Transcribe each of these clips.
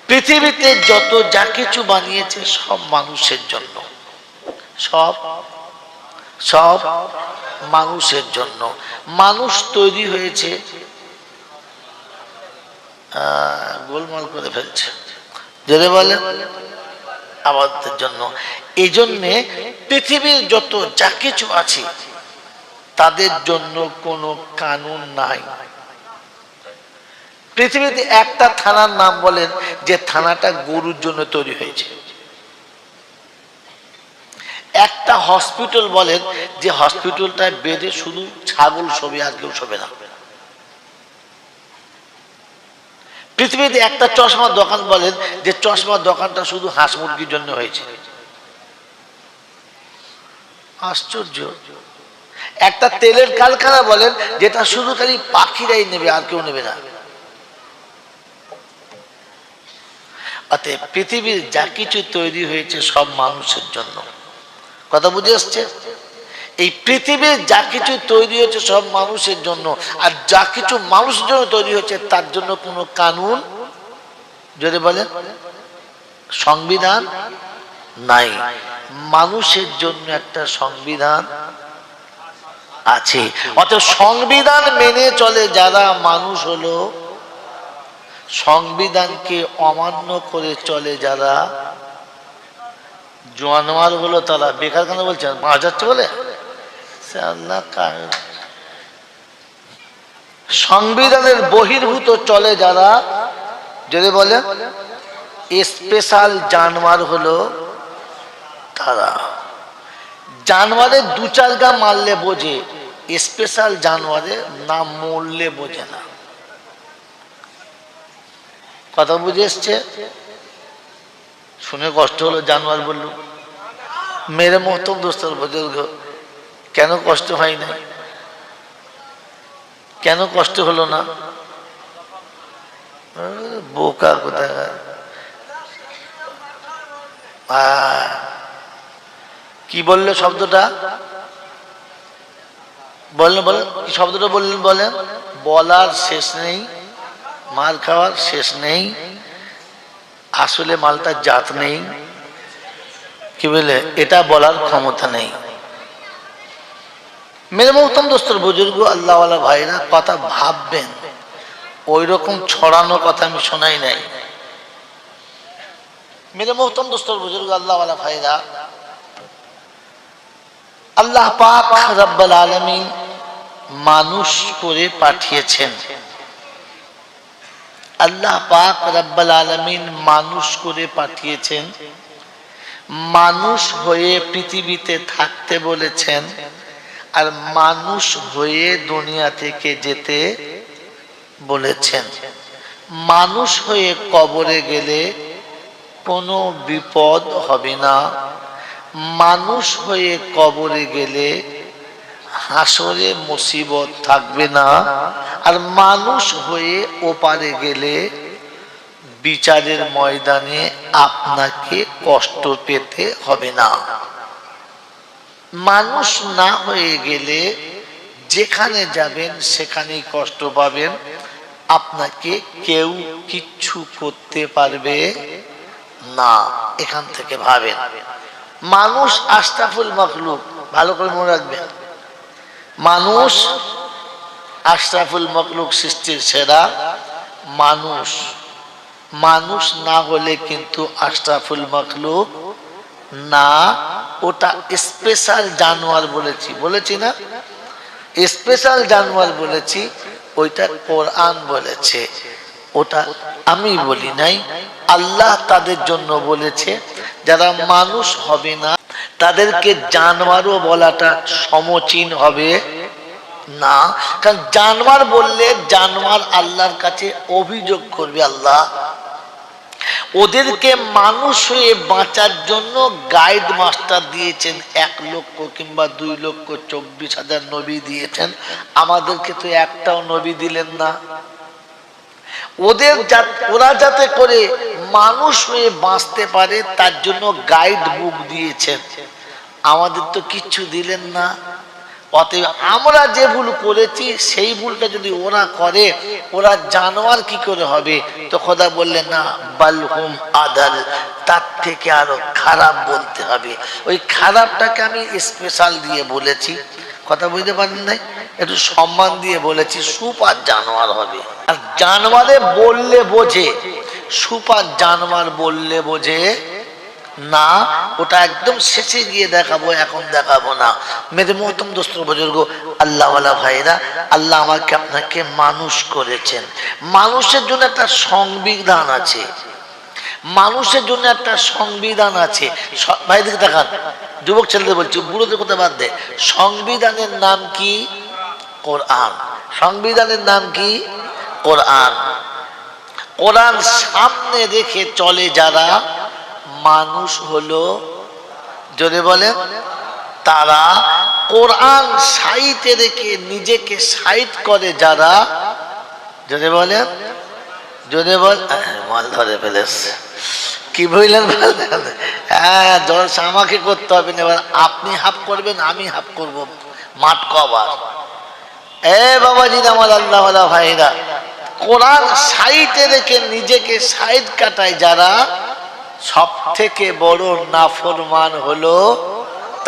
পৃথিবীতে যত যা কিছু বানিয়েছে সব মানুষের জন্য, সব সব মানুষের জন্য। মানুষ তৈরি হয়েছে, গোলমাল করে ফেলছে যদি বলে আমাদের জন্য। এই জন্যে পৃথিবীর যত যা কিছু আছে তাদের জন্য কোনো কানুন নাই। পৃথিবীতে একটা থানার নাম বলেন যে থানাটা গরুর জন্য তৈরি হয়েছে। একটা হসপিটাল বলেন যে হসপিটালটা বেডে শুধু ছাগল শোবে আর কেউ শোবে না। পৃথিবীতে একটা চশমার দোকান বলেন যে চশমার দোকানটা শুধু হাঁস মুরগির জন্য হয়েছে। আশ্চর্য। একটা তেলের কারখানা বলেন যেটা শুধু খালি পাখিরাই নেবে আর কেউ নেবে না। অতএব পৃথিবীর যা কিছু তৈরি হয়েছে সব মানুষের জন্য। কথা বুঝে আসছে? এই পৃথিবীর যা কিছু তৈরি হয়েছে সব মানুষের জন্য, আর যা কিছু মানুষের জন্য তৈরি হয়েছে তার জন্য কোনো কানুন যদি বলেন সংবিধান নাই। মানুষের জন্য একটা সংবিধান আছে। অতএব সংবিধান মেনে চলে যারা মানুষ হলো, সংবিধানকে অমান্য করে চলে যারা জানোয়ার হলো তারা। বেকার কেন বলছেন? ৫ যাচ্ছে বলে সংবিধানের বহির্ভূত চলে যারা যদি বলে স্পেশাল জানোয়ার হলো তারা। জানোয়ারের ২-৪ গা মারলে বোঝে, স্পেশাল জানোয়ারে না মরলে বোঝে না। কথা বুঝে এসছে? শুনে কষ্ট হলো। জানোয়ার বলল মেরে মহতম দোস্তর বুজুর্গ, কেন কষ্ট হয় না? কেন কষ্ট হলো না? বোকা কোথায়। কি বললো শব্দটা? বললেন বলেন কি শব্দটা বললেন বলেন? বলার শেষ নেই, মার খাওয়ার শেষ নেই, আসলে মালটার জাত নেই। কি বলে? এটা বলার ক্ষমতা নেই। মেরে মোহতম দোস্তর বুজুর্গ, আল্লাহওয়ালা ভাইরা, কথা ভাববেন। ওই রকম ছড়ানো কথা আমি শোনাই নাই। মেরে মোহতম দোস্তর বুজুর্গ, আল্লাহওয়ালা ভাইরা, আল্লাহ পাক রব্বুল আলামিন মানুষ করে পাঠিয়েছেন। আল্লাহ পাক রব্বুল আলামিন মানুষ করে পাঠিয়েছেন, মানুষ হয়ে পৃথিবীতে থাকতে বলেছেন, আর মানুষ হয়ে দুনিয়া থেকে যেতে বলেছেন। মানুষ হয়ে কবরে গেলে কোনো বিপদ হবে না, মানুষ হয়ে কবরে গেলে হাসরে মুসিবত থাকবে না, আর মানুষ হয়ে ওপারে গেলে বিচারের ময়দানে আপনাকে কষ্ট পেতে হবে না। মানুষ না হয়ে গেলে যেখানে যাবেন সেখানেই কষ্ট পাবেন, আপনাকে কেউ কিচ্ছু করতে পারবে না। এখান থেকে ভাবেন, মানুষ আশরাফুল মাখলুক, ভালো করে মনে রাখবেন। মানুষ আশরাফুল মাখলুক, সৃষ্টির সেরা মানুষ। মানুষ না হলে কিন্তু আশরাফুল মাখলুক না, ওটা স্পেশাল জানোয়ার বলেছি, বলেছি না? স্পেশাল জানোয়ার বলেছি, ওইটা কোরআন বলেছে, ওটা আমি বলি নাই। আল্লাহ তাদের জন্য বলেছে যারা মানুষ হবে না তাদেরকে জানোয়ারও বলাটা সমচীন হবে না। কারণ জানোয়ার বললে জানোয়ার আল্লাহর কাছে অভিযোগ করবে, আল্লাহ ওদেরকে মানুষ হয়ে বাঁচার জন্য গাইড মাস্টার দিয়েছেন ১ লক্ষ কিংবা ২ লক্ষ ২৪,০০০ নবী দিয়েছেন, আমাদেরকে তো একটাও নবী দিলেন না। ওরা যাতে করে মানুষ হয়ে বাঁচতে পারে তার জন্য গাইড বুক দিয়েছেন, আমাদের তো কিচ্ছু দিলেন না। অতএব আমরা যে ভুল করেছি সেই ভুলটা যদি ওরা করে, ওরা জানোয়ার কি করে হবে? তো খোদা বললেন না, বালহুম আদাল, তার থেকে আরো খারাপ বলতে হবে। ওই খারাপটাকে আমি স্পেশাল দিয়ে বলেছি, কথা বুঝতে পারেন নাই, একটু সম্মান দিয়ে বলেছি, সুপার জানোয়ার হবে। আর জানোয়ারে বললে বোঝে, সুপার জানোয়ার বললে বোঝে না, ওটা একদম শেষে গিয়ে দেখাবো, এখন দেখাবো না। মেরে মোহতম দোস্ত বুজুর্গ, আল্লাহওয়ালা ভাইরা, আল্লাহ আমাকে আপনাকে মানুষ করেছেন। মানুষের জন্য একটা সংবিধান আছে, মানুষের জন্য একটা সংবিধান আছে। ভাইদিকে দেখান, যুবক ছেলেদের বলছি, বুড়োদের কথা বাদ দে। সংবিধানের নাম কি? কোরআন। সংবিধানের নাম কি? কোরআন। কোরআন সামনে রেখে চলে যারা মানুষ হলো, যদি বলেন তারা, কোরআন সাইটে রেখে নিজেকে সাইট করে যারা, যদি বলেন, যদি বল, মাল ধরে ফেলেছে, কি বললেন? হ্যাঁ, জলসা আমাকে করতে হবে না, এবার আপনি হাফ করবেন, আমি হাফ করবো, মাঠ কবার। এ বাবাজি আমার আল্লাহওয়ালা ভাইরা, কোরআন সাইটে রেখে নিজেকে সাইড কাটায় যারা, সব থেকে বড় নাফরমান হলো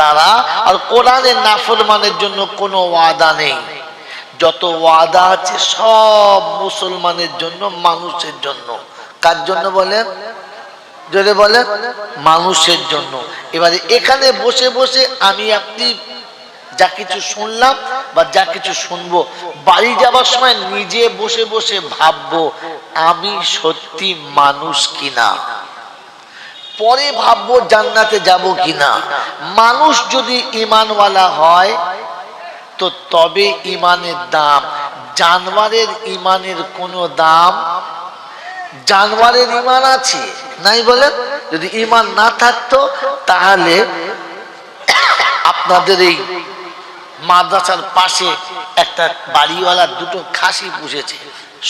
তারা। আর কোরআনের নাফরমানের জন্য কোনো ওয়াদা নেই। যত ওয়াদা আছে সব মুসলমানের জন্য, মানুষের জন্য। কার জন্য বলেন? যদি বলেন মানুষের জন্য। এবারে এখানে বসে বসে আমি আপনি যা কিছু শুনলাম বা যা কিছু শুনবো, বাড়ি যাবার সময় নিজে বসে বসে ভাববো আমি সত্যি মানুষ কিনা, পরে ভাববো জান্নাতে যাব কিনা। মানুষ যদি ঈমানওয়ালা হয় তো তবে ঈমানের দাম। জানোয়ারের ঈমানের কোনো দাম, জানোয়ারের ঈমান আছে নাই বলেন? যদি ঈমান না থাকতো তাহলে আপনাদের এই মাদ্রাসার পাশে একটা বাড়িওয়ালা দুটো খাসি পুষেছে,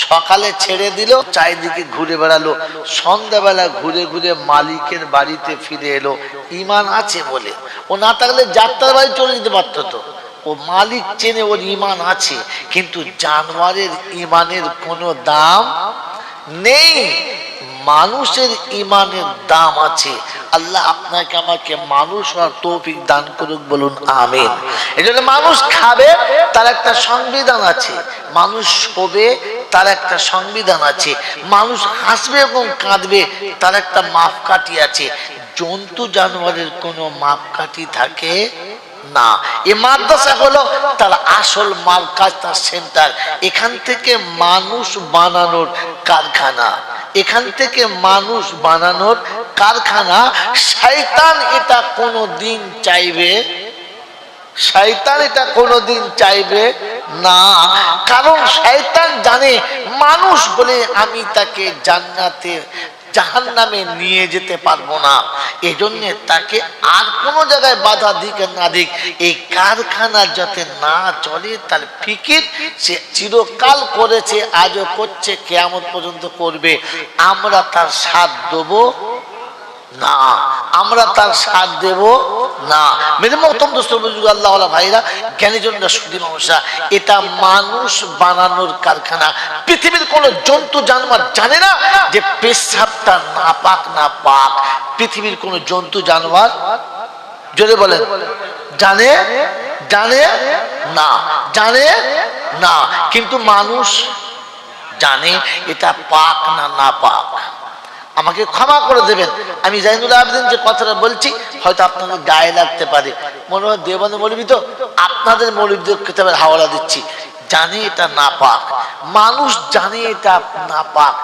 সকালে ছেড়ে দিল, চারিদিকে ঘুরে বেড়ালো, সন্ধ্যাবেলা ঘুরে ঘুরে মালিকের বাড়িতে ফিরে এলো, ঈমান আছে বলে। ও না থাকলে যাত্রার বাড়ি চলে যেতে পারতো। তো ও মালিক চেনে, ওর ঈমান আছে। কিন্তু জানোয়ারের ঈমানের কোনো দাম নেই, মানুষের ঈমানের দাম আছে। আল্লাহ আপনাকে আমাকে মানুষ হওয়ার তৌফিক দান করুক, বলুন আমিন। এজন্য মানুষ খাবে, তার একটা সংবিধান আছে। মানুষ শোবে, তার একটা সংবিধান আছে। মানুষ হাসবে এবং কাঁদবে, তার একটা মাপকাঠি আছে। জন্তু জানোয়ারের কোনো মাপকাঠি থাকে না। এ মাদ্রাসা হলো তার আসল মার্কাজ, তার সেন্টার। এখান থেকে মানুষ বানানোর কারখানা, এখান থেকে মানুষ বানানোর কারখানা। শয়তান এটা কোনোদিন চাইবে, শয়তান এটা কোনোদিন চাইবে না। কারণ শয়তান জানে মানুষ বলে আমি তাকে জান্নাতে জাহান্নামে নিয়ে যেতে পারবো না। এজন্য তাকে আর কোনো জায়গায় বাধা দিক না দিক, এই কারখানা যাতে না চলে তার ফিকির সে চিরকাল করেছে, আজও করছে, কিয়ামত পর্যন্ত করবে। আমরা তার সাথ দেবো না, আমরা তার সাথ দেব না। মেরে মোহতরম দোস্ত বুজুর্গ, আল্লাহওয়ালা ভাইরা, জ্ঞানীজনরা, সুধী মানুষরা, এটা মানুষ বানানোর কারখানা। পৃথিবীর কোন জন্তু জানোয়ার জানে না যে পেশাবটা নাপাক না পাক। পৃথিবীর কোন জন্তু জানোয়ার, জোরে বলেন, জানে? জানে না, জানে না। কিন্তু মানুষ জানে এটা পাক না না পাক। আমাকে ক্ষমা করে দেবেন, আমি জাইনুল আবেদিন যে কথাটা বলছি হয়তো আপনাদের গায়ে লাগতে পারে। মনে হয় দেওবন্দের মৌলবী, তো আপনাদের মৌলবীদের কিতাবের হাওয়ালা দিচ্ছি। জানে এটা না পাক, মানুষ জানে এটা না পাক,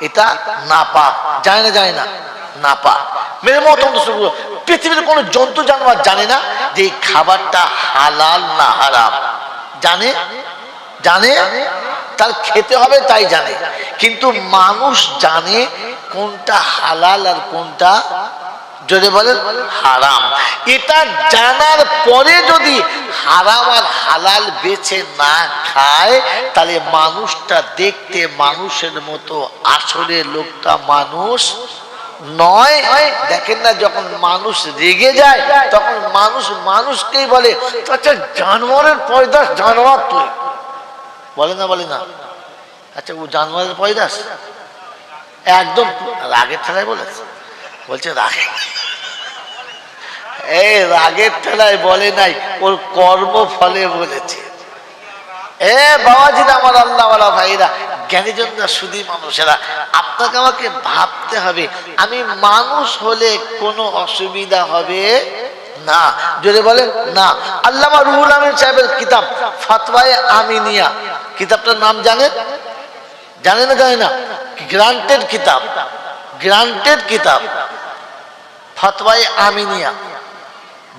এটা না পাক, জানে না, জানে না, না পাক। মেরে মতন পৃথিবীর কোনো জন্তু জানোয়ার জানে না যে এই খাবারটা হালাল না হারাম। জানে? জানে, তার খেতে হবে তাই জানে। কিন্তু মানুষ জানে কোনটা হালাল আর কোনটা, যদি বলেন, হারাম। এটা জানার পরে যদি হারাম আর হালাল বেছে না খায়, তাহলে মানুষটা দেখতে মানুষের মতো, আসলে লোকটা মানুষ নয়। দেখেন না, যখন মানুষ রেগে যায় তখন মানুষ মানুষকেই বলে আচ্ছা জানোয়ারের পয়দাস, জানোয়ার তুই, বলে না বলে না? আচ্ছা ও জানোয়ারের পয়দাস, একদম রাগের ঠেলায় বলেছে, বলছে রাগে, এই রাগের ঠেলায় বলে নাই, ওর কর্ম ফলে বলেছে। এ বাবাজিরা, আমার আল্লাহওয়ালা ভাইরা, জ্ঞানীজনরা, শুধু মানুষেরা, আপনাকে আমাকে ভাবতে হবে আমি মানুষ হলে কোনো অসুবিধা হবে না। যদি বলেন না, আল্লামা রুহুল আমিন সাহেবের কিতাব ফাতওয়ায়ে আমিনিয়া, কিতাবটার নাম জানেন? জানে না? জানে না? গ্রান্টেড কিতাব, গ্রান্টেড কিতাব ফাতওয়ায়ে আমিনিয়া,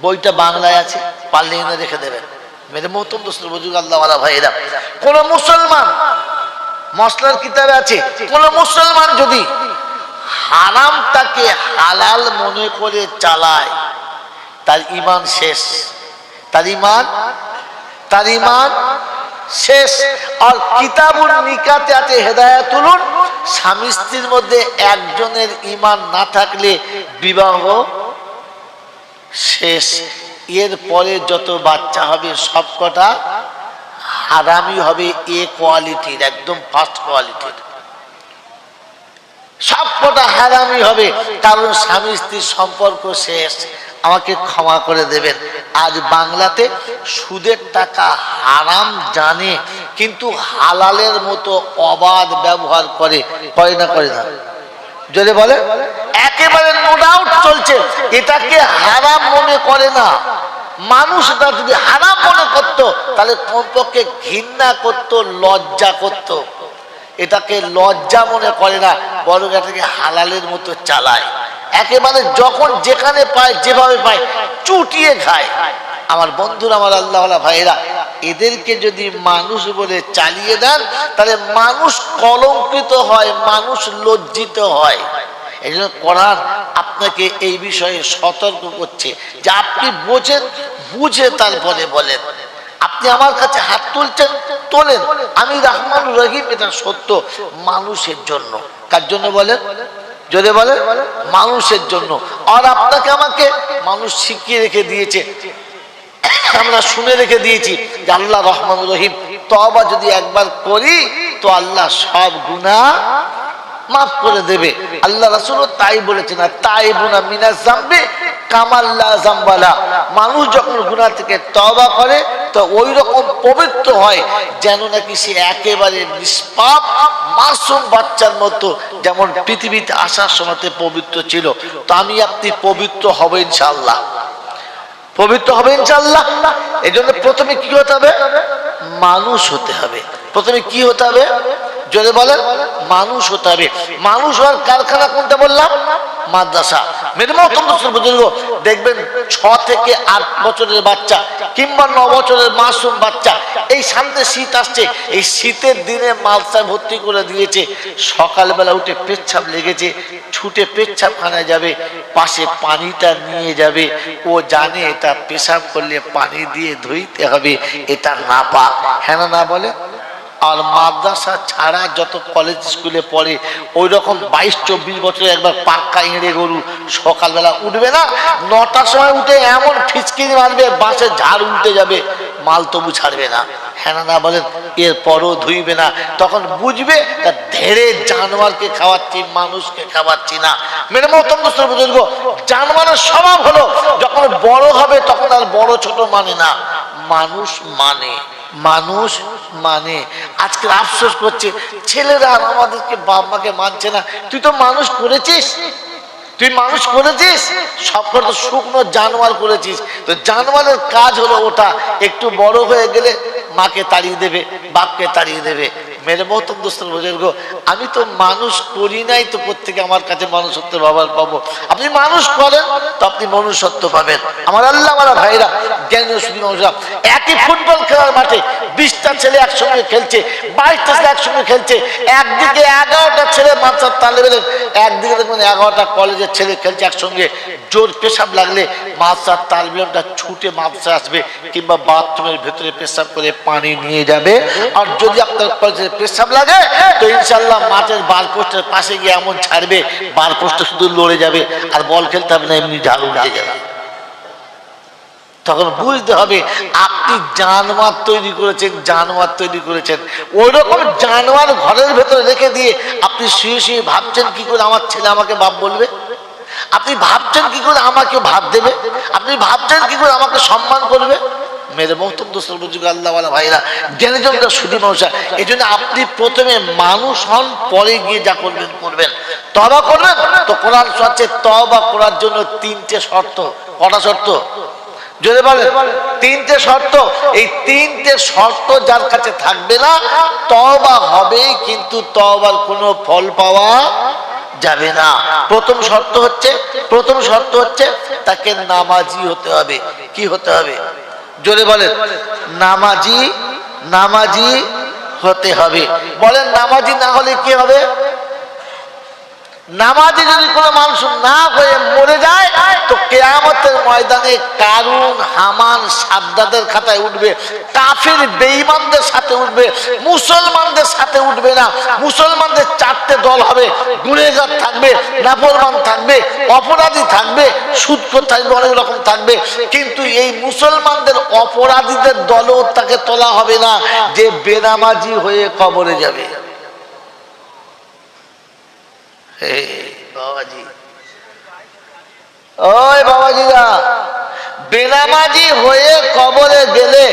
বইটা বাংলায় আছে, পারলে এনে রেখে দেবেন। মেরে মোহতরম দোস্ত বুজুর্গ আল্লাহওয়ালা ভাইরা, কোন মুসলমান, মসলার কিতাবে আছে, কোন মুসলমান যদি হারামটাকে হালাল মনে করে চালায় তার ঈমান শেষ, তার ঈমান শেষ। আর কিতাবুল নিকাতে আছে হেদায়াতুল, স্বামী স্ত্রীর মধ্যে একজনের ঈমান না থাকলে বিবাহ শেষ। এর পরে যত বাচ্চা হবে সবকটা হারামি হবে, এ কোয়ালিটির, একদম ফার্স্ট কোয়ালিটির, সবকটা হারামি হবে, কারণ স্বামী স্ত্রীর সম্পর্ক শেষ। আমাকে ক্ষমা করে দেবেন, আজ বাংলাতে সুদের টাকা হারাম জানে কিন্তু হালালের মতো অবাধ ব্যবহার করে, করে না? করে না? যদি বলে একেবারে নো ডাউট চলছে, এটাকে হারাম মনে করে না। মানুষ এটা যদি হারাম মনে করতো তাহলে কমপক্ষে ঘৃণা করতো, লজ্জা করতো। এটাকে লজ্জা মনে করে না, বরং এটাকে হালালের মতো চালায়। একেবারে যখন যেখানে পায়, যেভাবে পায় চুটিয়ে খায়। আমার বন্ধুরা, আমার আল্লাহওয়ালা ভাইরা, এদেরকে যদি মানুষ বলে চালিয়ে দেন তাহলে মানুষ কলঙ্কিত হয়, মানুষ লজ্জিত হয়। এই জন্য কোরআন আপনাকে এই বিষয়ে সতর্ক করছে যে আপনি বোঝেন, বুঝে তারপরে বলেন। আপনি আমার কাছে হাত তুলছেন, তোলেন, আমি রহমান রহিম, এটা সত্য, মানুষের জন্য। কার জন্য বলেন? যদি বলেন মানুষের জন্য। আর আপনাকে আমাকে মানুষ শিখিয়ে রেখে দিয়েছে, আমরা শুনে রেখে দিয়েছি যে আল্লাহ রহমান রহিম, তওবা যদি একবার করি তো আল্লাহ সব গুনাহ মাফ করে দেবে। আল্লাহ রাসূলও তাই বলেছেন, তাইবুনা মিনাজ যামবি কামাল্লা যামবালা। মানুষ যখন গুনাহ থেকে তওবা করে তো ওই রকম পবিত্র হয় যেন নাকি সে একেবারে নিষ্পাপ মাসুম বাচ্চার মতো, যেমন পৃথিবীতে আসার সময়তে পবিত্র ছিল। তো আমি আপনি পবিত্র হব ইনশাআল্লাহ, পবিত্র হবে ইনশাআল্লাহ। এই জন্য প্রথমে কি হতে হবে? মানুষ হতে হবে। প্রথমে কি হতে হবে? যদি বলেন মানুষ হতে হবে। মানুষ হওয়ার কারখানা কোনটা বললাম? মাদ্রাসা। মেরে মহতরম বুজুর্গ, দেখবেন 6 থেকে 8 বছরের বাচ্চা কিংবা 9 বছরের মাসুম বাচ্চা, এই সামনে শীত আসছে, এই শীতের দিনে মাদ্রাসায় ভর্তি করে দিয়েছে। সকালবেলা উঠে পেচ্ছাপ লেগেছে, ছুটে পেচ্ছাপখানায় যাবে, পাশে পানিটা নিয়ে যাবে। ও জানে এটা পেশাব করলে পানি দিয়ে ধুইতে হবে, এটা না পাক, হ্যাঁ না বলে? আর মাদ্রাসা ছাড়া যত কলেজ স্কুলে পড়ে ওই রকম 22-24 বছরে একবার পাক্কা এঁড়ে গরু সকালবেলা উঠবে না, 9টার সময় উঠে এমন ফিচকিনি মারবে, বাসে ঝাড় উল্টে যাবে, মাল তবু ছাড়বে না, হ্যাঁ না বলেন? এরপরও ধুইবে না। তখন বুঝবে ধেড়ে জানোয়ারকে খাওয়াচ্ছি, মানুষকে খাওয়াচ্ছি না। মেরে মহতরম বুজুর্গ, জানোয়ারের স্বভাব হলো যখন বড় হবে তখন আর বড় ছোট মানে না, মানুষ মানে, মানুষ মানে। আজকে আফসোস করছে ছেলেরা আমাদেরকে বাপ মাকে মানছে না। তুই তো মানুষ করেছিস, তুই মানুষ করেছিস, সবকটা তো শুকনো জানোয়ার করেছিস। তো জানোয়ারের কাজ হলো ওটা, একটু বড় হয়ে গেলে মাকে তাড়িয়ে দেবে, বাপকে তাড়িয়ে দেবে। মেরে মহতরম দোস্ত বুজুর্গ, আমি তো মানুষ করি নাই, তো প্রত্যেকে আমার কাছে মানুষত্ব ব্যবহার পাবো। আপনি মানুষ করেন তো আপনি মনুষ্যত্ব পাবেন। আমার আল্লাহ আমার ভাইরা, জ্ঞানী শুধু মানুষরা, একই ফুটবল খেলার মাঠে 20টা ছেলে একসঙ্গে খেলছে, 22টা ছেলে একসঙ্গে খেলছে। একদিকে 11টা ছেলে মাদ্রাসার তালেবে ইলম, একদিকে দেখবেন 11টা কলেজের ছেলে খেলছে একসঙ্গে। জোর পেশাব লাগলে মাদ্রাসার তালেবে ইলমটা ছুটে মাদ্রাসা আসবে, কিংবা বাথরুমের ভেতরে পেশাব করে পানি নিয়ে যাবে। আর যদি আপনার কলেজে পেশাব লাগে তো ইনশাল্লাহ মাঠের বার পোস্টের পাশে গিয়ে এমন ছাড়বে বার পোস্টে শুধু লড়ে যাবে আর বল খেলতে হবে না, এমনি ঝাড়ু উঠে যাবে। তখন বুঝতে হবে আপনি জানোয়ার তৈরি করেছেন, জানোয়ার তৈরি করেছেন। ওই রকম জানোয়ার ঘরের ভেতরে রেখে দিয়ে আপনি শুয়ে শুয়ে ভাবছেন কি করে আমার ছেলে আমাকে বাপ বলবে, আপনি ভাবছেন কি করে আমাকে ভাত দেবে, আপনি ভাবছেন কি করে আমাকে সম্মান করবে। মেরে মহতব্য সর্বযুগ আল্লাহওয়ালা ভাইরা, জ্ঞানীজনরা, শুধু মানুষ। এই জন্য আপনি প্রথমে মানুষ হন, পরে গিয়ে যা করবেন করবেন। তওবা করবেন তো কোরআন হচ্ছে তওবা করার জন্য তিনটে শর্ত। কটা শর্ত? যদি বলে তিনটে শর্ত। এই তিনটে শর্ত যার কাছে থাকবে না তওবা হবে, কিন্তু তওবার কোনো ফল পাওয়া যাবে না। প্রথম শর্ত হচ্ছে তাকে নামাজি হতে হবে। কি হতে হবে? জোরে বলেন, নামাজি হতে হবে। বলেন নামাজি না হলে কি হবে? নামাজি যদি কোনো মানুষ না হয়ে মরে যায় তো কিয়ামতের ময়দানে কারুন, হামান, সাদ্দাদের খাতায় উঠবে, কাফির বেঈমানদের সাথে উঠবে, মুসলমানদের সাথে উঠবে না। মুসলমানদের চারটে দল হবে, গুনাহগার থাকবে, নাফরমান থাকবে, অপরাধী থাকবে, সুদখোর থাকবে, অনেক রকম থাকবে। কিন্তু এই মুসলমানদের অপরাধীদের দলও তাকে তোলা হবে না যে বেনামাজি হয়ে কবরে যাবে। বাবাজিরা, বেনামাজি হয়ে কবরে গেলে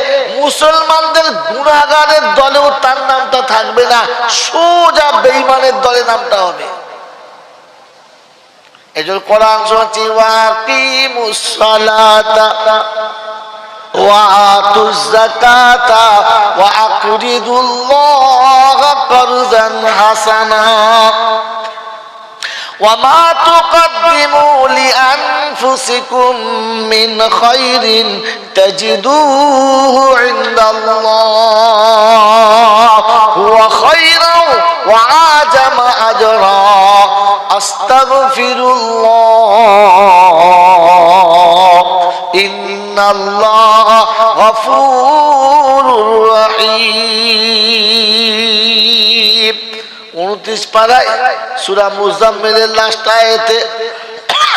মুসলমানদের গুনাহগারের দলেও তার নামটা থাকবে না, সোজা বেঈমানের দলে নামটা হবে। এজন্য কোরআন শুনছি ওয়াকিমুস সালাতা ওয়া আতুজ যাকাতা ওয়া আকরিদুল্লাহ কারযান হাসানা وما تقدموا لأنفسكم من خير تجدوه عند الله هو خيرا وأعظم أجرا أستغفر الله إن الله غفور رحيم। 29 পারায় সূরা মুজাম্মিলের লাস্ট আয়াতে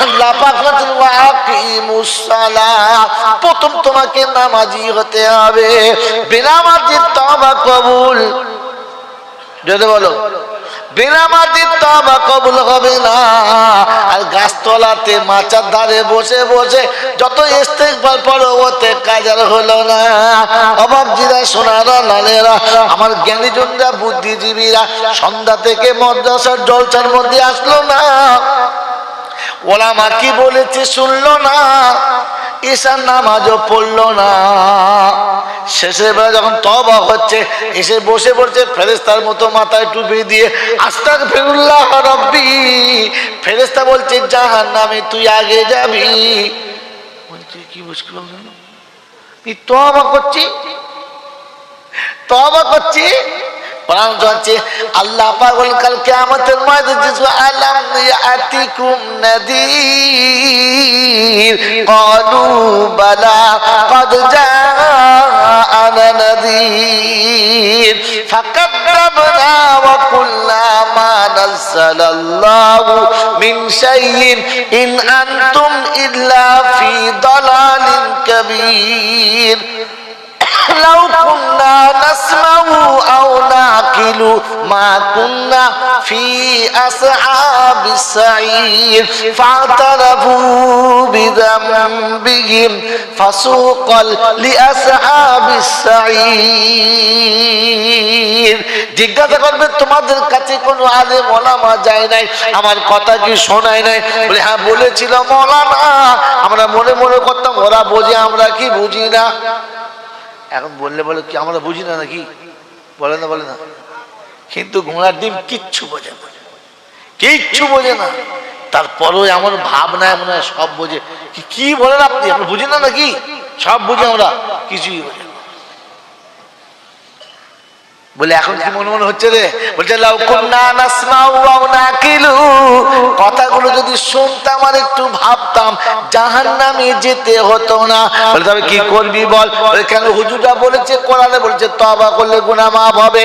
আল্লাহ পাক বলেন ওয়াকিমুস সালাহ, প্রথম তোমাকে নামাজি হতে হবে। বেনামাজি তওবা কবুল। যদি বলো বেনামাজি তওবা কবুল হবে না। আর গাছতলাতে মাচার ধারে বসে বসে যত ইস্তেগফার পড়ো ওতে কাজ আর হলো না। অবাবজিরা, সোনারা, লালেরা, আমার জ্ঞানীজনরা, বুদ্ধিজীবীরা সন্ধ্যা থেকে মাদ্রাসার জলসার মধ্যে আসলো না, ওলামা কি বলেছে শুনলো না, ঈশার নামাজও পড়লো না। শেষের বেলা যখন তওবা হচ্ছে এসে বসে পড়ছে ফেরেশতার মতো মাথায় টুপি দিয়ে, আস্তাগফিরুল্লাহ রাব্বি। ফেরেশতা বলছে জাহান্নামে তুই আগে যাবি। বলছে কি মুশকিল হলো, তুই তওবা করছি। কোরআন বলছে আল্লাহ পাক বলেন কাল কিয়ামতের ময়দানে আলাম ইয়াতিকুম নাযীর ক্বালু বালা ক্বাদ জাআনা নাযীর ফাকাযযাবনা ওয়া কুল্লা মা নাযালাল্লাহু মিন শাইইন ইন আনতুম ইল্লা ফি দালালিন কাবীর লাউ কুন্না নাসমাউ আও নাকিলু মা কুন্না ফি আসহাবিস সাঈর ফাতারাফু বিযামবিহিম ফাসুকাল লিআসহাবিস সাঈর। জিজ্ঞাসা করবে তোমাদের কাছে কোনো আলেম ওলামা যায় নাই, আমার কথা কি শোনায় নাই? বলে হ্যাঁ বলেছিল মওলানা, আমরা মনে মনে করতাম ওরা বোঝে আমরা কি বুঝি না। এখন বললে বলে কি আমরা বুঝি না নাকি? বলে না। কিন্তু ঘোড়ার ডিম কিচ্ছু বোঝে না, তারপরেও এমন ভাবনা এমন সব বোঝে। কি বলেন আপনি? আমরা বুঝি না নাকি? সব বুঝি আমরা, কিছুই বোঝে না। বলে এখন কি মনে মনে হচ্ছে রে? বলছে লাউ কুন্না নাসমাউ ওয়া নাকিলু, কথাগুলো যদি যদি শুনতাম আর একটু ভাবতাম জাহান্নামে যেতে হতো না। বলে তবে কি করবি বল? কেন? হুজুরটা বলেছে, কোরআনে বলেছে তওবা করলে গুনাহ মাফ হবে।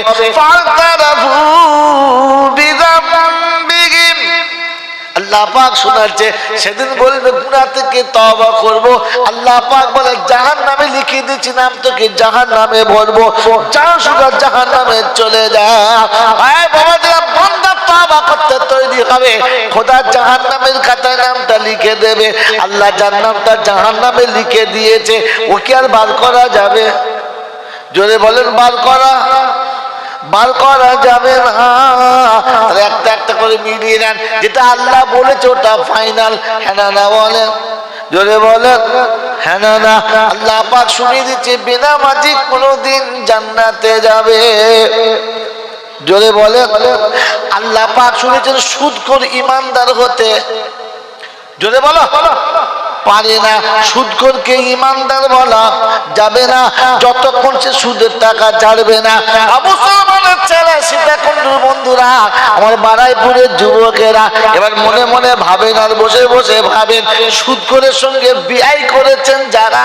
আল্লাহ পাক শোনাচ্ছে সেদিন বলবে গুনাহ থেকে তওবা করব, আল্লাহ পাক বলে জাহান্নামে লিখে দিয়েছি নাম তোকে জাহান্নামে ভরবো, যা সুদা জাহান্নামে চলে যা। আয় বাবা যারা বান্দা তওবা করতে তৈরি হবে, খোদা জাহান্নামের খাতায় নামটা লিখে দেবে। আল্লাহ জান্নাতটা জাহান্নামে লিখে দিয়েছে, ওকে আর বার করা যাবে? জোরে বলেন বার করা যাবে না। একটা একটা করে মিলিয়ে নেন, যেটা আল্লাহ বলেছে ওটা ফাইনাল, হ্যাঁ না বলেন? জোরে বলেন হ্যাঁ না? আল্লাহ পাক শুনিয়ে দিচ্ছে বেনামাজি কোনোদিন জান্নাতে যাবে। জোরে বলেন। আল্লাহ পাক শুনেছেন সুদখোর ইমানদার হতে, জোরে বলো, পারে না। সুদখোরকে ইমানদার বলা যাবে না যতক্ষণ সে সুদের টাকা ছাড়বে না। মুসলমানের ছেলে সীতাকুণ্ডুর বন্ধুরা, আমার বারাইপুরের যুবকেরা এবার মনে মনে ভাবেন আর বসে বসে ভাবেন, সুদখোরের সঙ্গে বিয়ে করেছেন যারা,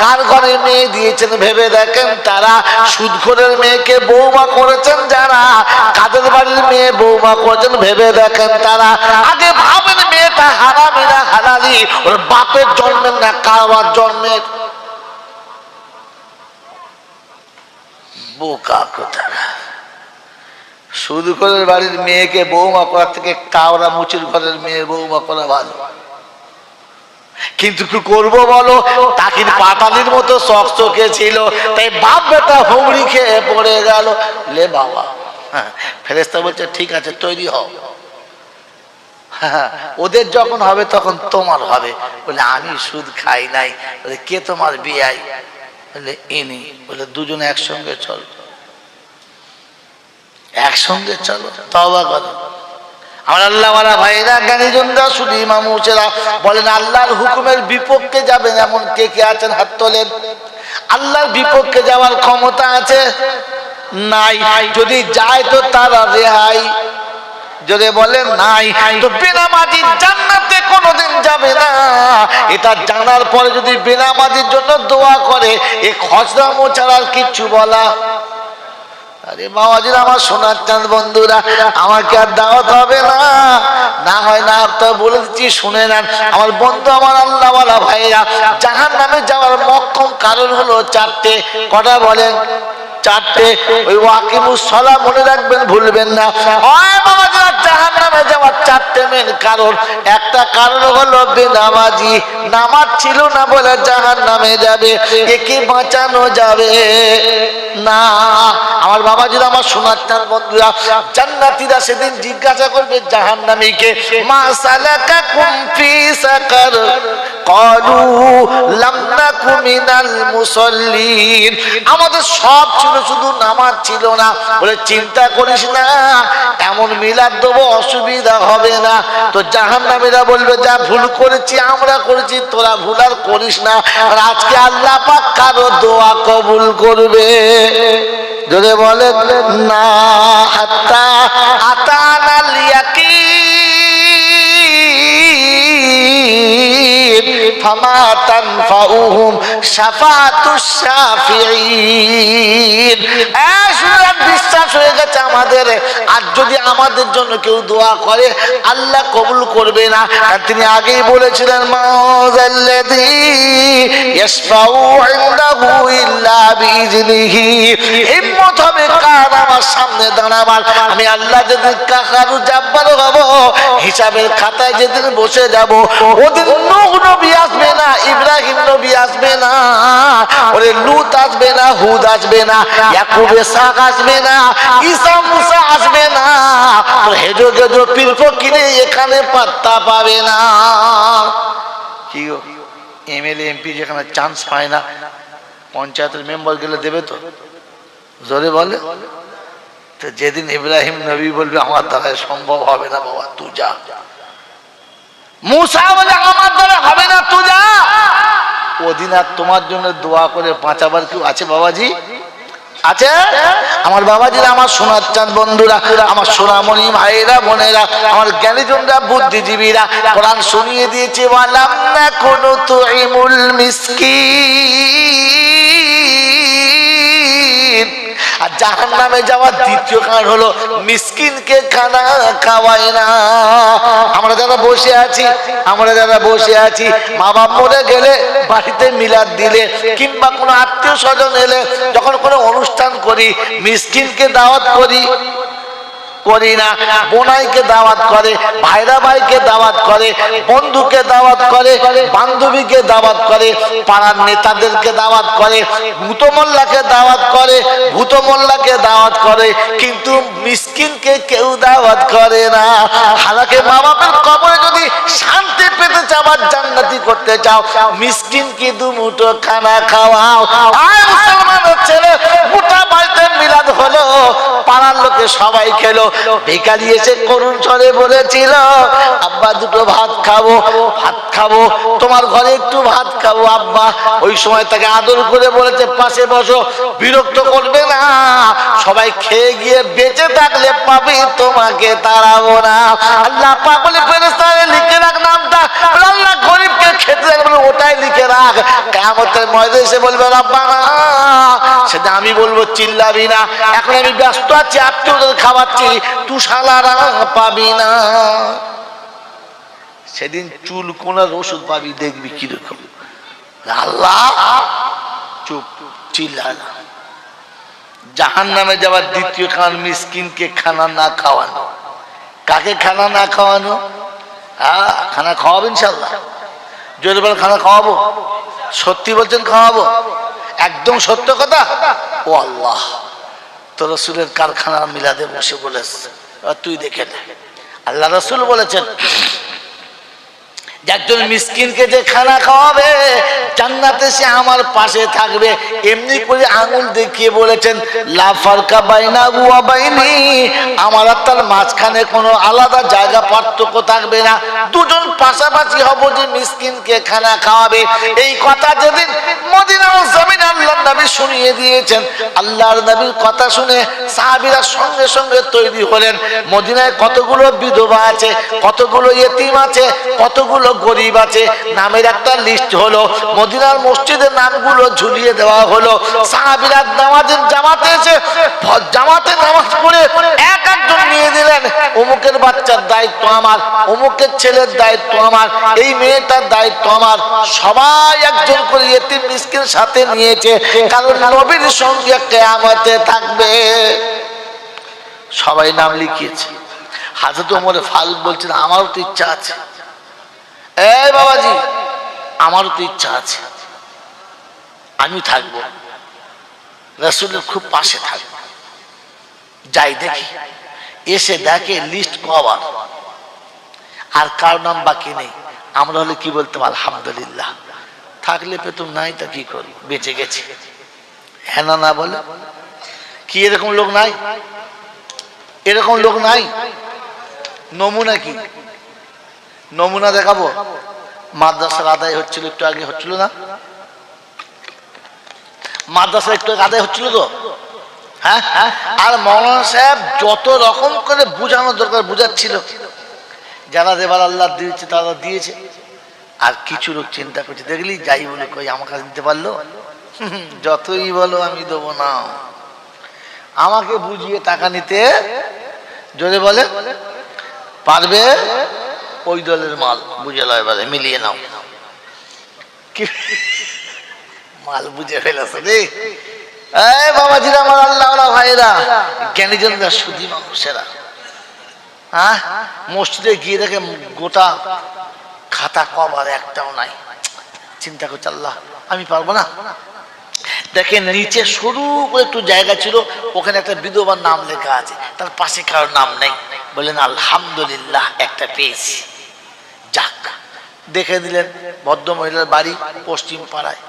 কার ঘরে মেয়ে দিয়েছেন ভেবে দেখেন তারা। সুদখোরের মেয়েকে বৌমা করেছেন যারা, কাদের বাড়ির মেয়ে বৌমা করেছেন ভেবে দেখেন তারা। আগে ভাবেন মেয়েটা হারামি না হালালি, ওর বাপের জন্মের না কারবার জন্মের? বোকা কোথায়! সুদখোরের বাড়ির মেয়েকে বৌমা করার থেকে কাওড়া মুচির ঘরের মেয়ে বৌমা করা ভালো। কিন্তু কি করবো বলো, তাকির পাতালির মতো চকচকে ছিল, তাই বাপ বেটা হুমড়ি খেয়ে পড়ে গেল। লে বাবা, ফেরেশতা বলছে ঠিক আছে তৈরি হও, ওদের যখন হবে তখন তোমার হবে। বলে আমি সুদ খাই নাই। বলে কে তোমার বিয়াই? বলে ইনি। বলে দুজনে একসঙ্গে চলো, একসঙ্গে চলো, তওবা করো। আমার আল্লাহওয়ালা ভাইরা, জ্ঞানীজনরা, শুধু ইমাম মুর্শিদরা বলেন আল্লাহর হুকুমের বিপক্ষে যাবেন এমন কে কে আছেন? হাত তোলেন। আল্লাহর বিপক্ষে যাওয়ার ক্ষমতা আছে? নাই। যদি যায় তো তারা রেহাই, যদি বলেন নাই তো বেনামাজি জান্নাতে কোনোদিন যাবে না। এটা জানার পরে যদি বেনামাজির জন্য দোয়া করে, এ খসড়া মোছার কিচ্ছু বলা। আরে বাবাজিরা, আমার সোনার চাঁদ বন্ধুরা, আমাকে আর দাওয়াত হবে না, না হয় না তো বলে দিচ্ছি শুনে নেন। আমার বন্ধু, আমার আল্লাহওয়ালা ভাইরা, জাহান্নামে যাওয়ার মক্ষম কারণ হলো চারটে। কটা বলেন? চারটে। ওই ওয়াকিমুস সালাহ মনে রাখবেন, ভুলবেন না। ওই বাবাজিরা, জাহান্নামে যাওয়ার চারটে মেন কারণ। একটা কারণ হলো বেনামাজি, নামাজ ছিল না বলে জাহান্নামে যাবে। একে বাঁচানো যাবে না। আমার বাবাজিরা, আমার সোনার চাঁদ বন্ধুরা, জান্নাতীরা সেদিন জিজ্ঞাসা করবে জাহান্নামীকে, মা সালাকাকুম ফি সাকার? ক্বালু লাম নাকু মিনাল মুসাল্লিন। আমাদের সব ছিল, শুধু নামাজ ছিল না। বলে চিন্তা করিস না, এমন মিলাদ দেবো অসুবিধা হবে না। তো জাহান্নামীরা বলবে যা ভুল করেছি আমরা করেছি, তোরা ভুল আর করিস না। আর আজকে আল্লাহ পাক কারো দোয়া কবুল করবে? যদি বলেন না, হাত্তা আতানাল ইয়াকিন ফামা তানফাউহুম শাফাআতুশ শাফিঈন। বিশ্বাস হয়ে গেছে আমাদের, আর যদি আমাদের জন্য কেউ দোয়া করে আল্লাহ কবুল করবে না। আর তিনি আগেই বলেছিলেন, মাযাল্লাযী ইয়াশফাউ ইনদাহু ইল্লা বিইজনিহি। হিম্মত হবে কার আমার সামনে দাঁড়াবার? আমি আল্লাহ যেদিন কাহারু জাব্বার হব, হিসাবের খাতায় যেদিন বসে যাব, ওদিন নূহ নবী আসবে না, ইব্রাহিম নবী আসবে না, ওরে লূত আসবে না, হুদ আসবে না, ইয়াকুব ইসহাক আসবে না, ঈসা মুসা আসবে না। তো হেজো গেজো পীর ফকিরে এখানে পাত্তা পাবে না। কি গো, এমএলএ এমপি যেখানে চান্স পায় না, পঞ্চায়েতের মেম্বার গেলে দেবে তো? জোরে বলে। তো যেদিন ইব্রাহিম নবী বলবে আমার দ্বারা সম্ভব হবে না বাবা, তুই যা। মুসা বলে আমার দ্বারা হবে না, তুই যা। ওদিন আর তোমার জন্য দোয়া করে বাঁচাবার কেউ আছে বাবাজি? আছে আমার বাবাজিরা, আমার সোনার চাঁদ বন্ধুরা, আমার সোনামণি ভাইয়েরা বোনেরা, আমার জ্ঞানীজনরা, বুদ্ধিজীবীরা কোরআন শুনিয়ে দিয়েছে ওয়ালাম নাকুনু তুইমুল মিসকিন। আর জাহান্নামে যাওয়ার দ্বিতীয় কারণ হলো মিসকিনকে খানা খাওয়ায় না। আমরা যারা বসে আছি মা বাপ মরে গেলে বাড়িতে মিলাদ দিলে কিংবা কোনো আত্মীয় স্বজন এলে যখন কোনো অনুষ্ঠান করি মিসকিনকে দাওয়াত করি না। বোনাইকে দাওয়াত করে, ভাইরা ভাইকে দাওয়াত করে, বন্ধুকে দাওয়াত করে, বান্ধবীকে দাওয়াত করে, পাড়ার নেতাদেরকে দাওয়াত করে, ভূতমোল্লাকে দাওয়াত করে, কিন্তু মিসকিনকে কেউ দাওয়াত করে না। হালাকে মা বাপের কবরে যদি শান্তি পেতে চাও আর জান্নাতি করতে চাও, মিসকিনকে দুমুঠো খানা খাওয়াও। আয় মুসলমানের ছেলে, গোটা বাড়িতে মিলাদ হলো, পাড়ার লোকে সবাই খেলো, ভিখারি এসে করুণ স্বরে বলেছিল আব্বা দুটো ভাত খাবো, তোমার ঘরে একটু ভাত খাবো আব্বা। ওই সময় তাকে আদর করে বলেছে পাশে বসো, বিরক্ত করবে না, সবাই খেয়ে গিয়ে বেঁচে থাকলে পাবি, তোমাকে তাড়াবো না। আল্লাহ পাক বলে ফেরেশতারে লিখে রাখ নামটা, আল্লাহ গরিবকে খেতে রাখবে ওটাই লিখে রাখ। কিয়ামতের ময়দানে এসে বলবে রব্বানা, সেটা আমি বলবো চিল্লাবি না, এখন আমি ব্যস্ত আছি, আত্মীয়দের খাওয়াচ্ছি, তুই শালারা পাবি না। সেদিন চুল কোনার ওষুধ পাবি, দেখবি কিরকম। আল্লাহ চুপ, চিল্লা না। জাহান্নামে যাওয়ার দ্বিতীয় কারণ মিসকিনকে খানা না খাওয়ানো। কাকে খানা না খাওয়ানো? খানা খাওয়াবো ইনশাল্লাহ, জোরে বলে খানা খাওয়াবো। সত্যি বলছেন খাওয়াবো? একদম সত্য কথা। ও আল্লাহ, তো রসুলের কারখানা মিলাদে বসে বলেছে, তুই দেখে নে। আল্লাহ রসুল বলেছেন একজন মিসকিনকে যে খানা খাওয়াবে জান্নাতে সে আমার পাশে থাকবে। এমনি করে আঙুল দেখিয়ে বলেছেন লা ফারকা বাইনাহু ওয়া বাইনি, আমার আর তার মাঝখানে কোনো আলাদা জায়গা পার্থক্য থাকবে না, দুজন পাশাপাশি হব যে মিসকিনকে খানা খাওয়াবে। এই কথা যেদিন মদিনার জমিনে আল্লাহর নবী শুনিয়ে দিয়েছেন, আল্লাহর নবীর কথা শুনে সাহাবীরা সঙ্গে সঙ্গে তৈরি হলেন। মদিনায় কতগুলো বিধবা আছে, কতগুলো ইয়েতিম আছে, কতগুলো গরিব আছে, নামের একটা লিস্ট হলো। মদিনার মসজিদের নামগুলো ঝুলিয়ে দেওয়া হলো। সাহাবীরা জামাতে এসে জামাতে নামাজ পড়ে এক একজন নিয়ে দিলেন, অমুকের বাচ্চার দায়িত্ব আমার, অমুকের ছেলের দায়িত্ব আমার, এই মেয়েটার দায়িত্ব আমার। সবাই একজন করে ইয়েতিম মিসকিন সাথে নিয়েছে, কারণ নবীর সঙ্গে কিয়ামতে থাকবে। সবাই নাম লিখিয়েছে। হযরত ওমর ফারুক বলছেন আমারও তো ইচ্ছা আছে, এই বাবাজি আমারও তো ইচ্ছা আছে, আমি থাকবো, রাসূলের খুব পাশে থাকবো। যাই দেখি, এসে দেখে লিস্ট কভার, আর কার নাম বাকি নেই। আমরা হলে কি বলতাম আলহামদুলিল্লাহ, থাকলে পেতুম, নাই তা কি করি, বেঁচে গেছি। হ্যাঁ না বলে কি এরকম লোক নাই? এরকম লোক নাই? নমুনা কি? নমুনা দেখাবো। মাদ্রাসার আদায় হচ্ছিল একটু আগে, হচ্ছিল না? মাদ্রাসা একটু আদায় হচ্ছিল তো, হ্যাঁ। আর মৌলানা সাহেব যত রকম করে বুঝানোর দরকার বুঝাচ্ছিল। যারা দেবার আল্লাহ দিয়েছে তারা দিয়েছে, আর কিছু লোক চিন্তা করছে দেখলি যাই বলে কই আমার কাছে দিতে পারলো, যতই বলো আমি দেবো না, আমাকে বুঝিয়ে টাকা নিতে জোরে বলে পারবে, ওই দলের মাল বুঝে লয়, এবারে মিলিয়ে নাও। কি মাল বুঝে ফেলেছে রে বাবাজিরা, আমার আল্লাহ ভাইরা, জ্ঞানীজনরা, সুধী মানুষেরা, হ্যাঁ, মসজিদে গিয়ে দেখে গোটা খাতা কভার একটাও নাই। চিন্তা করছে আল্লাহ আমি পারবো না। দেখেন নিচে সরু করে একটু জায়গা ছিল, ওখানে একটা বিধবার নাম লেখা আছে, তার পাশে কারোর নাম নেই। বললেন আলহামদুলিল্লাহ একটা পেয়েছি, যাক। দেখে দিলেন ভদ্র মহিলার বাড়ি পশ্চিম পাড়ায়,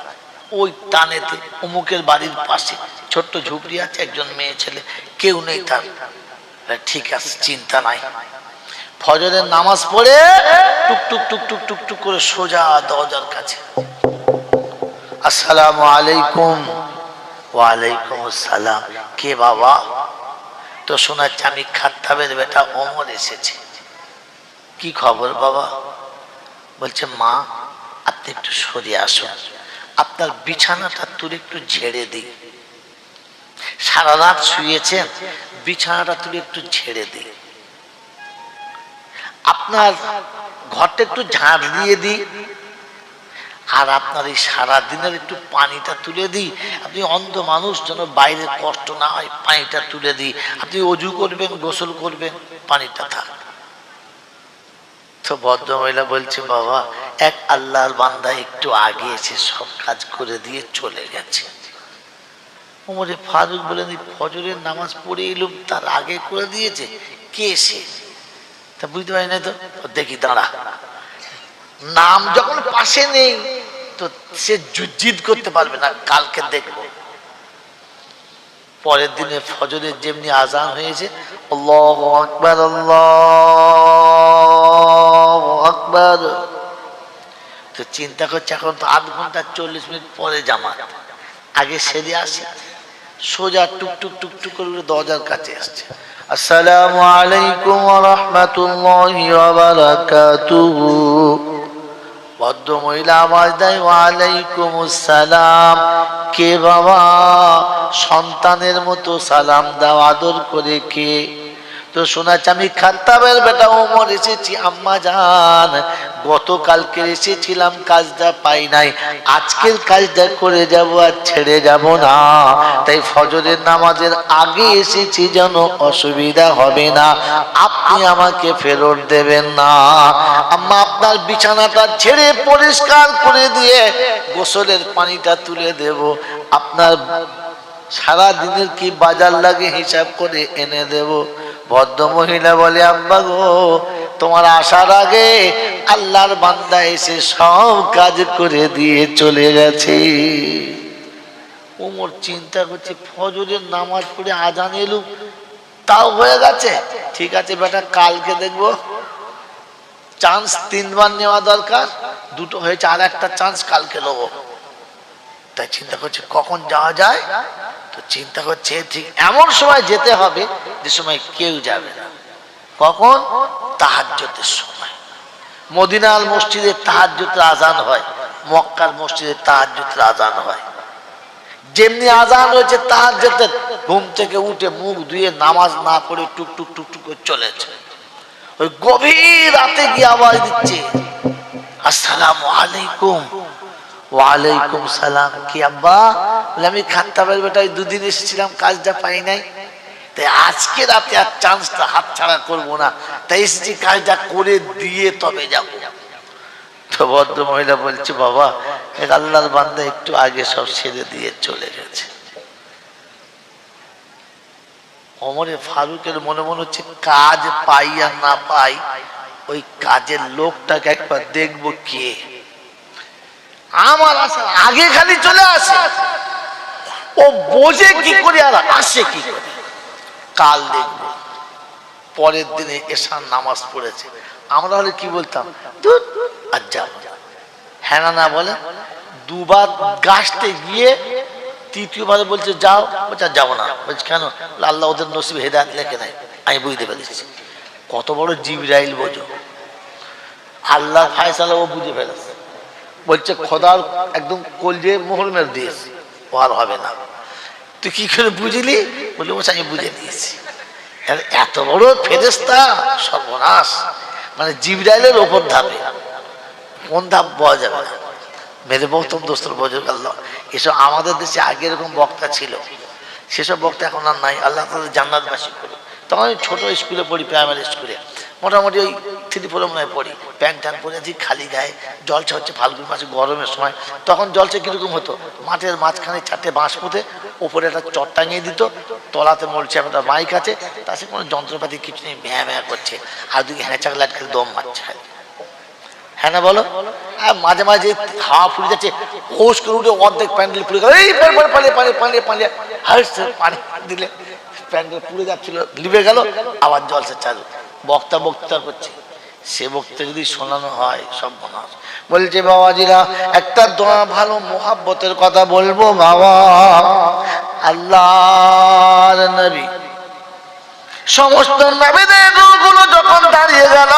ওই টানেতে অমুকের বাড়ির পাশে ছোট্ট ঝুপড়ি আছে, একজন মেয়ে ছেলে, কেউ নেই তার। ঠিক আছে, চিন্তা নাই। ফজরের নামাজ পড়ে টুকটুক টুকটুক টুকটুক করে সোজা দরজার কাছে, আসসালামু আলাইকুম। ওয়ালাইকুম আসসালাম। কে বাবা? তো শোনাচ্ছি আমি খাত্তাবের বেটা ওমর এসেছে। কি খবর বাবা? বলছে মা আপনি একটু সরে আসুন, আপনার বিছানাটা তুলে একটু ঝেড়ে দিই। সারা রাত শুয়েছেন, বিছানাটা তুলে একটু ঝেড়ে দিই। আপনার ঘরটা একটু ঝাড় দিয়ে দিই, আর আপনার এই সারা দিনের একটু পানিটা তুলে দিই। আপনি অন্ধ মানুষ, যেন বাইরে কষ্ট না হয়, পানিটা তুলে দিই। আপনি অজু করবেন, গোসল করবেন, পানিটা থাক। তো ভদ্রমহিলা বলছে বাবা এক আল্লাহর বান্দা একটু আগে এসে সব কাজ করে দিয়ে চলে গেছে। ওমরে ফারুক বলেন ফজরের নামাজ পড়ে এলুম, তার আগে করে দিয়েছে। কে সে? তা বুঝতে পারি না। তো দেখি দাঁড়া, নাম যখন পাশে নেই তো সে জিদ করতে পারবে না, কালকে দেখবো। পরের দিনে ফজরের যেমনি আজান হয়েছে, আল্লাহু আকবার আল্লাহু আকবার, তো চিন্তা করছে এখন তো 8 ঘন্টা 40 মিনিট পরে জামাত, আগে সেরে আসি। সোজা টুকটুক টুকটুক করে দরজার কাছে আসছে। আসসালামু আলাইকুম ওয়া রাহমাতুল্লাহি ওয়া বারাকাতুহু। ভদ্র মহিলা আওয়াজ দেয় ওয়ালাইকুম আসসালাম। কে বাবা? সন্তানের মতো সালাম দাও, আদর করে। কে? তো শোনাচ্ছে আমি খাত্তাবের বেটা ওমর এসেছি। আম্মা জান গতকালকে এসেছিলাম, কাজটা পাই নাই, আজকের কাজটা করে যাব, আর ছেড়ে যাব না। তাই ফজরের নামাজের আগে এসেছি, যেন অসুবিধা হবে না, আপনি আমাকে ফেরত দেবেন না। আম্মা আপনার বিছানাটা ছেড়ে পরিষ্কার করে দিয়ে গোসলের পানিটা তুলে দেব, আপনার সারা দিনের কি বাজার লাগে হিসাব করে এনে দেব। ভদ্র মহিলা বলে আব্বা গো, তোমার আসার আগে আল্লাহর বান্দা এসে সব কাজ করে দিয়ে চলে গেছে। ওমর চিন্তা করছে ফজরের নামাজ পড়ে আজান এলু, তাও হয়ে গেছে, ঠিক আছে বেটা কালকে দেখবো। চান্স 3 বার নেওয়া দরকার, 2টো হয়েছে, আর একটা চান্স কালকে নেবো। তাই চিন্তা করছে কখন যাওয়া যায়। তো চিন্তা করছে ঠিক এমন সময় যেতে হবে যে সময় কেউ যাবে না। কখন? তাহাজ্জুদের সময়। মদিনার মসজিদে তাহাজ্জুদের আজান হয়, মক্কার মসজিদে তাহাজ্জুদের আজান হয়। যেমনি আজান হয়েছে তাহাজ্জুদের, ঘুম থেকে উঠে মুখ ধুয়ে নামাজ না পড়ে টুকটুক টুকটুক করে চলেছে। ওই গভীর রাতে গিয়ে আওয়াজ দিচ্ছে আসসালামু আলাইকুম। ওয়ালাইকুম সালাম। কি আব্বা? আমি খাত্তাবের বেটায় 2 দিন এসেছিলাম, কাজটা পাই নাই, তাই আজকে রাতে আর চান্সটা হাতছাড়া করবো না, তাই এসেছি, কাজটা করে দিয়ে তবে যাব। তো ভদ্র মহিলা বলছে বাবা এক আল্লাহর বান্দা একটু আগে সব ছেড়ে দিয়ে চলে গেছে। ওমরে ফারুকের মনে মনে হচ্ছে কাজ পাই আর না পাই, ওই কাজের লোকটাকে একবার দেখবো কে। আমার আসার আগে খালি চলে আসে, ও বোঝে কি করে আর আসে কি করে, কাল দেখবো। পরের দিনে এশার নামাজ পড়েছে। আমরা হলে কি বলতাম, আর যাবো। হ্যাঁ না বলে 2 বার গাছতে গিয়ে 3য় বলছে যাও, বলছে যাবো না। বলছে কেন? আল্লাহ ওদের নসিবে হেদায়েত লেখে নাই। আমি বুঝতে পেরেছি কত বড় জিবরাইল বোঝো, আল্লাহ ফায়সালা ও বুঝে ফেলেছে। বলছে খোদার একদম কলজে মোহর মেরে দিয়েছে, ও আর হবে না। তুই কি করে বুঝলি? বলে বলছে আমি বুঝে দিয়েছি। এত বড় ফেরেশতা, সর্বনাশ। মানে জিবরাইলের ওপর ধাপে, কোন ধাপ পাওয়া যাবে না। মেরে বক্তম দোস্তর বজর আল্লাহ, এসব আমাদের দেশে আগে এরকম বক্তা ছিল, সেসব বক্তা এখন আর নাই। আল্লাহ তাদের জান্নাতবাসী করে। তখন আমি ছোট স্কুলে পড়ি, প্রাইমারি স্কুলে, মোটামুটি ওই 3-4 মনে পড়ি, প্যান্ট ট্যান্ট পরে আছি, খালি গায়ে। জলসা হচ্ছে ফাল্গুন মাসে, গরমের সময়। তখন জলসা কিরকম হতো, মাঠের মাঝখানে 4টে বাঁশ পুঁতে ওপরে একটা চট টাঙিয়ে দিত, তলাতে মরছে একটা মাইক আছে, তার সাথে কোনো যন্ত্রপাতি কিছু নেই, ভ্যাঁ ভ্যাঁ করছে, আর দুদিকে হ্যাঁচাক লাইট খেলে দম মারছে। হ্যাঁ না বলো? আর মাঝে মাঝে হাওয়া ফুলে যাচ্ছে, হোস করে উঠে অর্ধেক প্যান্ডেল পুড়ে গেল, এই পালিয়ে পানি দিলে প্যান্ডেল পুড়ে যাচ্ছিল, লিবে গেল, আবার জলসা চালু। বক্তা করছে, সে বক্তা যদি শোনানো হয় সব মনে হয়। বলছে বাবাজিরা একটা দোয়া ভালো মোহাব্বতের কথা বলবো বাবা, আল্লাহর নবী সমস্ত নবীদের রূহগুলো যখন দাঁড়িয়ে গেল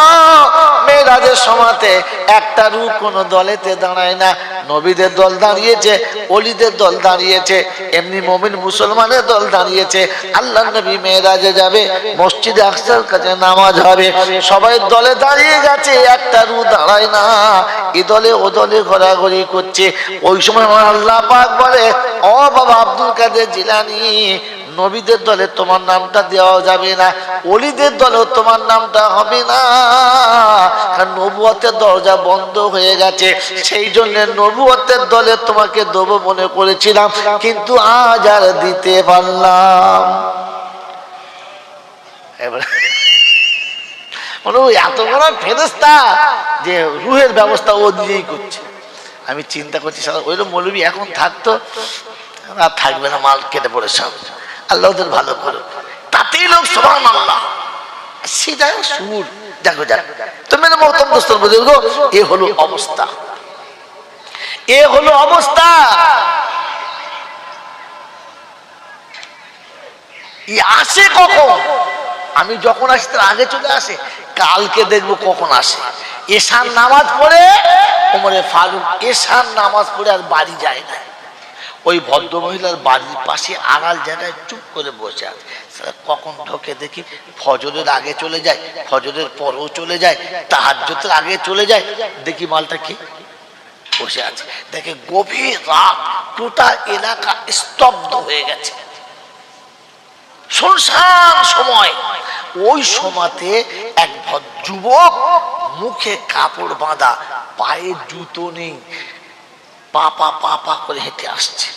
মেরাজের সময়তে একটা রূহ কোনো দলেতে দাঁড়ায় না। নবীদের দল দাঁড়িয়েছে, ওলিদের দল দাঁড়িয়েছে, এমনি মুমিন মুসলমানের দল দাঁড়িয়েছে। আল্লাহর নবী মেরাজে যাবে, মসজিদে আকসার কাছে নামাজ হবে, সবাই দলে দাঁড়িয়ে গেছে, একটা রূহ দাঁড়ায় না। এ দলে ও দলে ঘোরাঘুরি করছে। ওই সময় আল্লাহ পাক বলে, ও বাবা আব্দুল কাদের জিলানী, নবীদের দলে তোমার নামটা দেওয়া যাবে না, ওলিদের দলে তোমার নামটা হবে না, কারণ নবুয়তের দরজা বন্ধ হয়ে গেছে। সেই জন্য নবুয়তের দলে তোমাকে দেব মনে করেছিলাম, কিন্তু আজ আর দিতে পারলাম। এত বড় ফেরেশতা যে রুহের ব্যবস্থা ও দিয়েই করছে। আমি চিন্তা করছি সারা ওই মৌলবী এখন থাকতো, আর থাকবে না, মাল কেটে পড়ে সব। আল্লাহ ওদের ভালো করো, তাতেই লোক সুবহানাল্লাহ। সেটা সুর দেখো যাক। তো মেরে মহতরম দোস্তর বুজুর্গ, এ হলো অবস্থা, এ হলো অবস্থা। ই আসে কখন? আমি যখন আসি তার আগে চলে আসে। কালকে দেখবো কখন আসে। এশার নামাজ পড়ে ওমরে ফারুক এশার নামাজ পড়ে আর বাড়ি যায় না। ওই ভদ্রমহিলার বাড়ির পাশে আড়াল জায়গায় চুপ করে বসে আছে। কখন ঢোকে দেখি, ফজরের আগে চলে যায়, ফজরের পরেও চলে যায়, তাহাজ্জুদের আগে চলে যায়। দেখি মালটা কি বসে আছে। দেখে গভীর রাত, গোটা এলাকা স্তব্ধ হয়ে গেছে, শুনশান সময়। ওই সময়তে এক যুবক, মুখে কাপড় বাঁধা, পায়ে জুতো নেই, পা পা পা পা করে হেঁটে আসছে।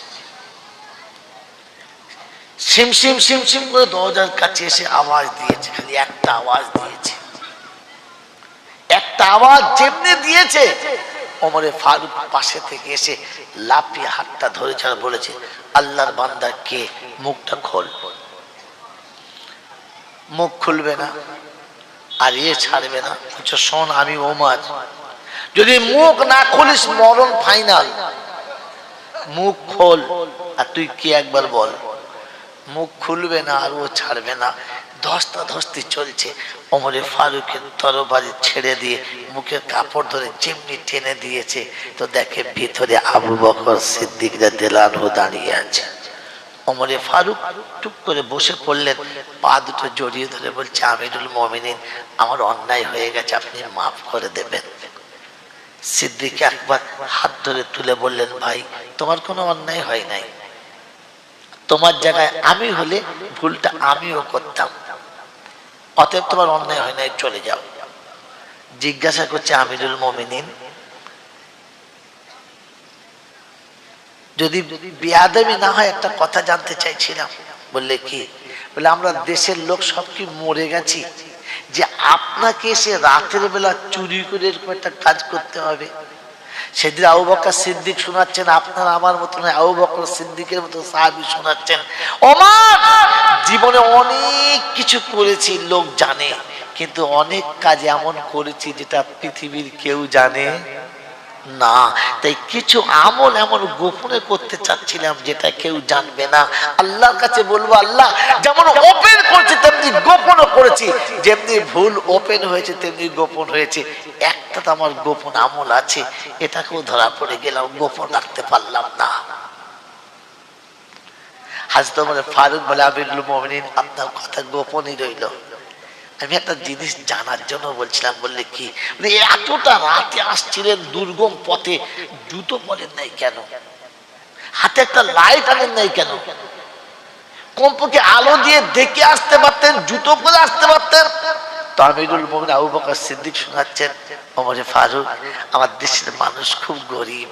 সিমসিম সিমসিম করে দরজার কাছে এসে আওয়াজ দিয়েছে, খালি একটা আওয়াজ দিয়েছে। একটা আওয়াজ যেমনি দিয়েছে, ওমরে ফারুক পাশে থেকে এসে লাফিয়ে হাতটা ধরেছে আর বলেছে, আল্লাহর বান্দা কে, মুখটা খোল। মুখ খুলবে না, আর এ ছাড়বে না। শোন, আমি ওমর, যদি মুখ না খুলিস মরণ ফাইনাল। মুখ খোল, আর তুই কি একবার বল। মুখ খুলবে না আর ও ছাড়বে না। ধস্তা ধস্তি চলছে। ওমরে ফারুকের তরবারি ছেড়ে দিয়ে মুখের কাপড় ধরে যেমনি টেনে দিয়েছে, তো দেখে ভিতরে আবু বকর সিদ্দিক রাদিয়াল্লাহু আনহু দাঁড়িয়ে আছে। ওমরে ফারুক টুক করে বসে পড়লেন, পা দুটো জড়িয়ে ধরে বলছে, আমিরুল মুমিনিন, আমার অন্যায় হয়ে গেছে, আপনি মাফ করে দেবেন। সিদ্দিক একবার হাত ধরে তুলে বললেন, ভাই তোমার কোনো অন্যায় হয় নাই, তোমার জায়গায় আমি হলে ভুলটা আমিও করতাম, অতএব তোমার অন্যায় হয় নাই, চলে যাও। জিজ্ঞাসা করছে, আমিরুল মুমিনিন, যদি বেয়াদবি না হয় একটা কথা জানতে চাইছিলাম। বললে কি? বলে, আমরা দেশের লোক সব কি মরে গেছি যে আপনাকে এসে রাতের বেলা চুরি করে এরকম একটা কাজ করতে হবে? সেদিন আবু বকর সিদ্দিক শোনাচ্ছেন, আপনার আমার মতো নয়, আবু বকর সিদ্দিকের মতো সাহাবী শোনাচ্ছেন, ওমর জীবনে অনেক কিছু করেছি, লোক জানে, কিন্তু অনেক কাজ এমন করেছি যেটা পৃথিবীর কেউ জানে না। তাই কিছু আমল এমন গোপনে করতে চাচ্ছিলাম যেটা কেউ জানবে না। আল্লাহর কাছে বলবো, আল্লাহ যেমন ওপেন করছে তেমনি গোপনও করেছি, যেমনি ভুল ওপেন হয়েছে তেমনি গোপন হয়েছে। একটা তো আমার গোপন আমল আছে, এটাকেও ধরা পড়ে গেলাম, গোপন রাখতে পারলাম না। হযরত ওমর ফারুক বলে, আমিরুল মুমিনিন, আপনার কথা গোপনই রইল, আমি একটা জিনিস জানার জন্য বলছিলাম। বললে কি? এতটা রাতে আসছিলেন দুর্গম পথে, জুতো পরেন নাই কেন? হাতে একটা লাইট আনেন নাই কেন? কমপক্ষে আলো দিয়ে দেখে আসতে পারতেন, জুতো পরে আসতে পারতেন। তো আমিরুল মুমিনিন আবু বকর সিদ্দিক শোনাচ্ছেন, ওমরে ফারুক, আমার দেশের মানুষ খুব গরিব,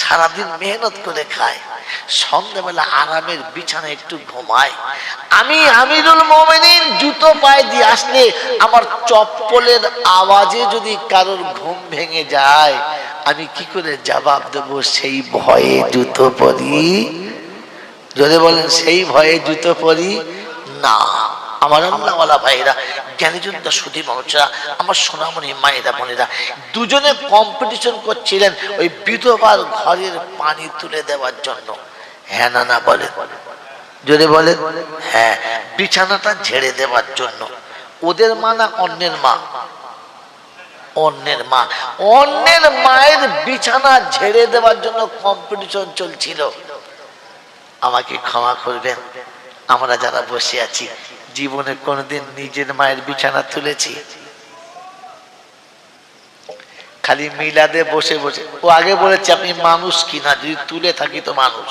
সারাদিন মেহনত করে খায়, সন্ধ্যাবেলা আরামের বিছানায় একটু ঘুমায়। আমি আমিরুল মুমিনিন জুতো পায়ে দিয়ে আসলে আমার চপ্পলের আওয়াজে যদি কারোর ঘুম ভেঙে যায়, আমি কি করে জবাব দেব? সেই ভয়ে জুতো পরি। যদি বলেন সেই ভয়ে জুতো পরি না। আমার আল্লাহওয়ালা ভাইরা, জ্ঞানীজনতা সুধী মানুষরা, আমার সোনামণি মায়েরা বোনেরা, দুজনে কম্পিটিশন করছিলেন ওই বিধবার ঘরের পানি তুলে দেওয়ার জন্য। হ্যাঁ না না বলে? যদি বলে হ্যাঁ, বিছানাটা ঝেড়ে দেওয়ার জন্য। ওদের মা না অন্যের মা? অন্যের মা। অন্যের মায়ের বিছানা ঝেড়ে দেওয়ার জন্য কম্পিটিশন চলছিল। আমাকে ক্ষমা করবেন, আমরা যারা বসে আছি জীবনে কোনোদিন নিজের মায়ের বিছানা তুলেছি? খালি মিলাদে বসে বসে। ও আগে বলেছে আপনি মানুষ কিনা, যদি তুলে থাকি তো মানুষ।